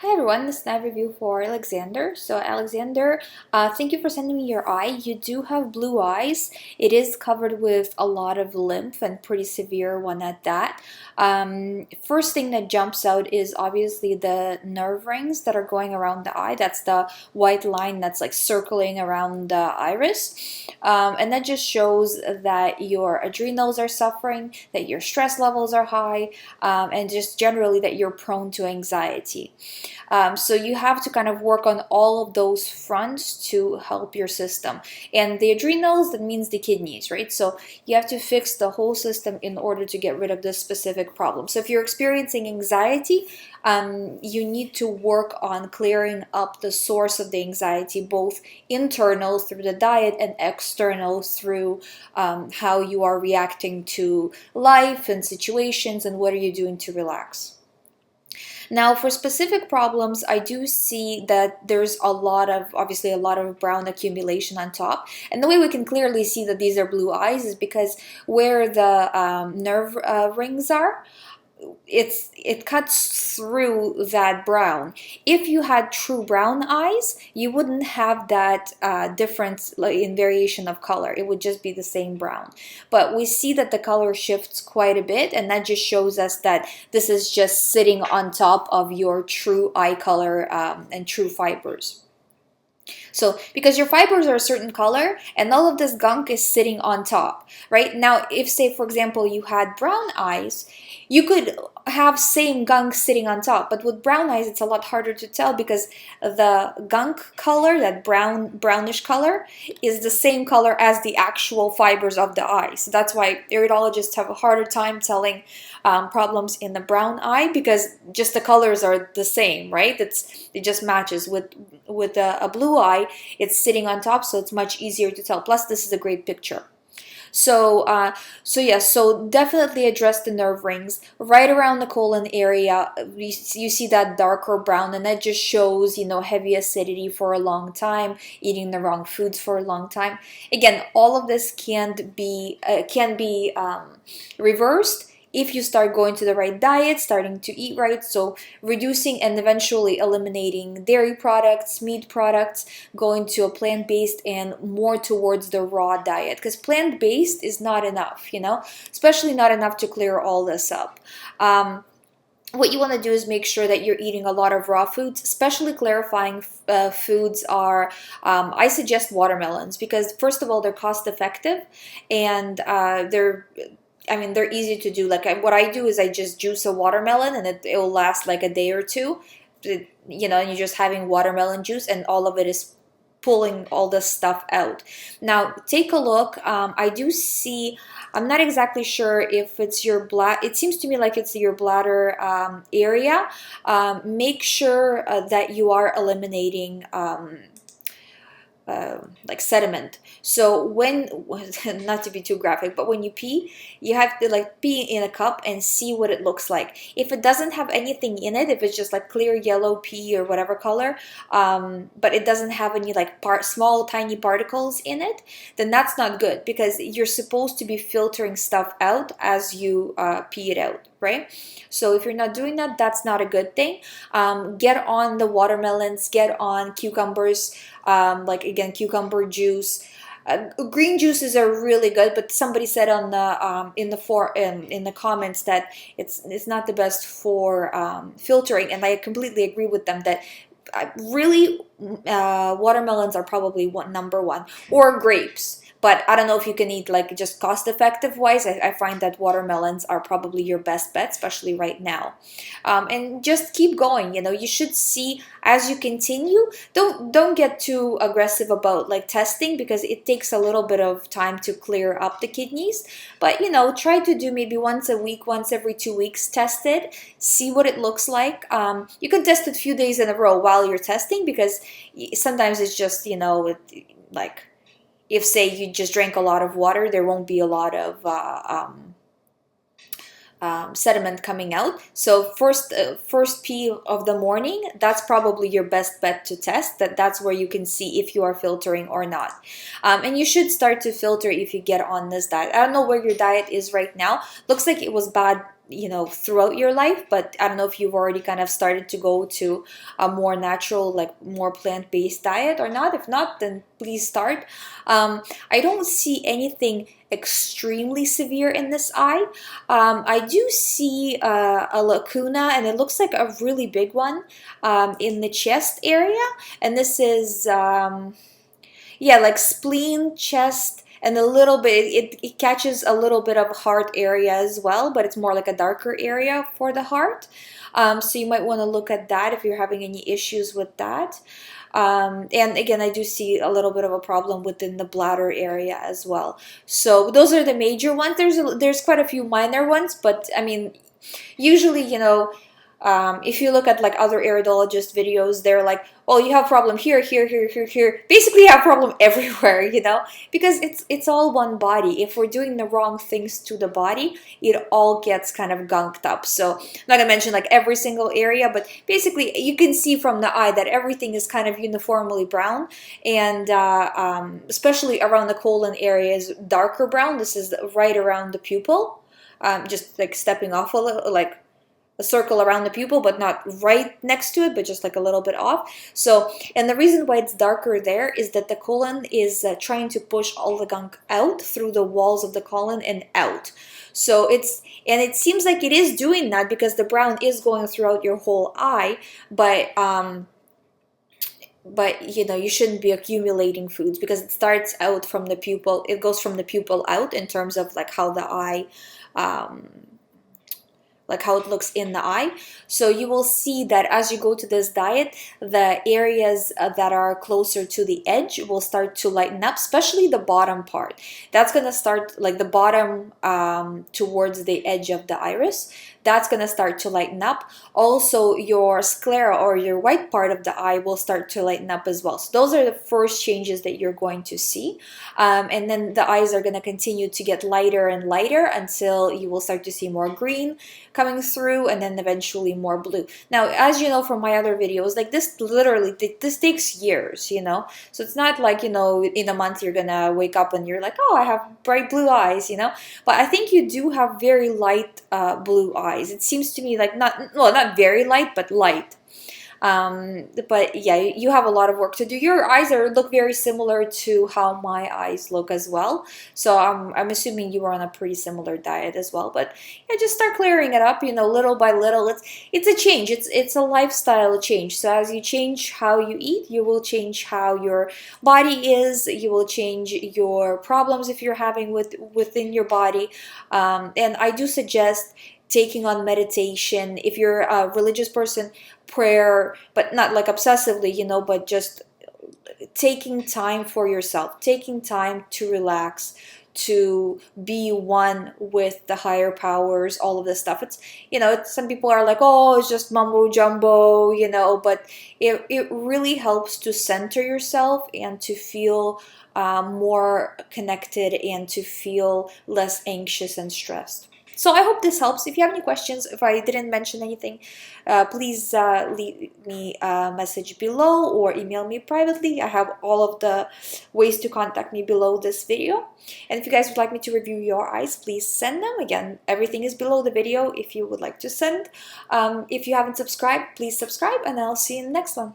Hi everyone, this is a review for Alexander. So Alexander, thank you for sending me your eye. You do have blue eyes. It is covered with a lot of lymph and pretty severe one at that. First thing that jumps out is obviously the nerve rings that are going around the eye. That's the white line that's like circling around the iris. And that just shows that your adrenals are suffering, that your stress levels are high, and just generally that you're prone to anxiety. So you have to kind of work on all of those fronts to help your system. And the adrenals, that means the kidneys, right? So you have to fix the whole system in order to get rid of this specific problem. So if you're experiencing anxiety, you need to work on clearing up the source of the anxiety, both internal through the diet and external through how you are reacting to life and situations and what are you doing to relax. Now, for specific problems, I do see that there's obviously a lot of brown accumulation on top. And the way we can clearly see that these are blue eyes is because where the nerve rings are, it cuts through that brown. If you had true brown eyes, you wouldn't have that difference in variation of color. It would just be the same brown. But we see that the color shifts quite a bit, and that just shows us that this is just sitting on top of your true eye color and true fibers. So because your fibers are a certain color and all of this gunk is sitting on top, right? Now, if say, for example, you had brown eyes, you could have same gunk sitting on top, but with brown eyes, it's a lot harder to tell because the gunk color, that brownish color, is the same color as the actual fibers of the eye. So that's why iridologists have a harder time telling problems in the brown eye because just the colors are the same, right? It just matches. With a blue eye, it's sitting on top, so it's much easier to tell. Plus, this is a great picture. So definitely address the nerve rings right around the colon area. You see that darker brown, and that just shows, heavy acidity for a long time, eating the wrong foods for a long time. Again, all of this can be reversed if you start going to the right diet, starting to eat right, so reducing and eventually eliminating dairy products, meat products, going to a plant-based and more towards the raw diet, because plant-based is not enough, especially not enough to clear all this up. What you want to do is make sure that you're eating a lot of raw foods, especially clarifying foods are, I suggest watermelons because first of all, they're cost effective and they're easy to do. Like what I do is I just juice a watermelon and it'll last like a day or two. And you're just having watermelon juice and all of it is pulling all this stuff out. Now, take a look. I do see, I'm not exactly sure if it's your bladder. It seems to me like it's your bladder area. Make sure that you are eliminating like sediment. So when, not to be too graphic, but when you pee, you have to like pee in a cup and see what it looks like. If it doesn't have anything in it, if it's just like clear yellow pee or whatever color, but it doesn't have any like small tiny particles in it, then that's not good because you're supposed to be filtering stuff out as you pee it out, right? So if you're not doing that, that's not a good thing. Get on the watermelons, get on cucumbers, like again, cucumber juice. Green juices are really good, but somebody said on the in the comments that it's not the best for filtering, and I completely agree with them that really watermelons are probably number one, or grapes. But I don't know if you can eat like just cost effective wise. I find that watermelons are probably your best bet, especially right now. And just keep going. You should see as you continue. Don't get too aggressive about like testing because it takes a little bit of time to clear up the kidneys. But try to do maybe once a week, once every 2 weeks. Test it, see what it looks like. You can test it a few days in a row while you're testing because sometimes it's just like. If say you just drank a lot of water, there won't be a lot of sediment coming out. So first pee of the morning, that's probably your best bet to test. That's where you can see if you are filtering or not. And you should start to filter if you get on this diet. I don't know where your diet is right now. Looks like it was bad throughout your life. But I don't know if you've already kind of started to go to a more natural, like more plant-based diet or not. If not, then please start. I don't see anything extremely severe in this eye. I do see a lacuna, and it looks like a really big one in the chest area. And this is yeah, like spleen, chest, and a little bit, it catches a little bit of heart area as well, but it's more like a darker area for the heart. So you might want to look at that if you're having any issues with that. And again, I do see a little bit of a problem within the bladder area as well. So those are the major ones. There's quite a few minor ones, but I mean, usually, if you look at like other iridologist videos, they're like, well, you have problem here, here, here, here, here. Basically, you have problem everywhere, because it's all one body. If we're doing the wrong things to the body, it all gets kind of gunked up. So I'm not gonna mention like every single area, but basically you can see from the eye that everything is kind of uniformly brown, and especially around the colon area is darker brown. This is right around the pupil. Just like stepping off a little, like a circle around the pupil, but not right next to it, but just like a little bit off. So, and the reason why it's darker there is that the colon is trying to push all the gunk out through the walls of the colon and out. So it seems like it is doing that because the brown is going throughout your whole eye, but you shouldn't be accumulating foods because it starts out from the pupil. It goes from the pupil out in terms of like how the eye like how it looks in the eye. So you will see that as you go to this diet, the areas that are closer to the edge will start to lighten up, especially the bottom part. That's going to start like the bottom towards the edge of the iris. That's going to start to lighten up. Also, your sclera or your white part of the eye will start to lighten up as well. So those are the first changes that you're going to see. And then the eyes are going to continue to get lighter and lighter until you will start to see more green coming through, and then eventually more blue. Now, as you know from my other videos, like this takes years, so it's not like, in a month you're gonna wake up and you're like, oh, I have bright blue eyes, but I think you do have very light blue eyes. It seems to me like not very light, but light. But yeah, you have a lot of work to do. Your eyes look very similar to how my eyes look as well. So I'm assuming you are on a pretty similar diet as well. But yeah, just start clearing it up, little by little. It's a change. It's a lifestyle change. So as you change how you eat, you will change how your body is. You will change your problems if you're having within your body. And I do suggest taking on meditation. If you're a religious person, prayer, but not like obsessively, but just taking time for yourself, taking time to relax, to be one with the higher powers, all of this stuff. It's, some people are like, oh, it's just mumbo jumbo, but it really helps to center yourself and to feel more connected and to feel less anxious and stressed. So I hope this helps. If you have any questions, if I didn't mention anything, please leave me a message below or email me privately. I have all of the ways to contact me below this video. And if you guys would like me to review your eyes, please send them. Again, everything is below the video if you would like to send. If you haven't subscribed, please subscribe, and I'll see you in the next one.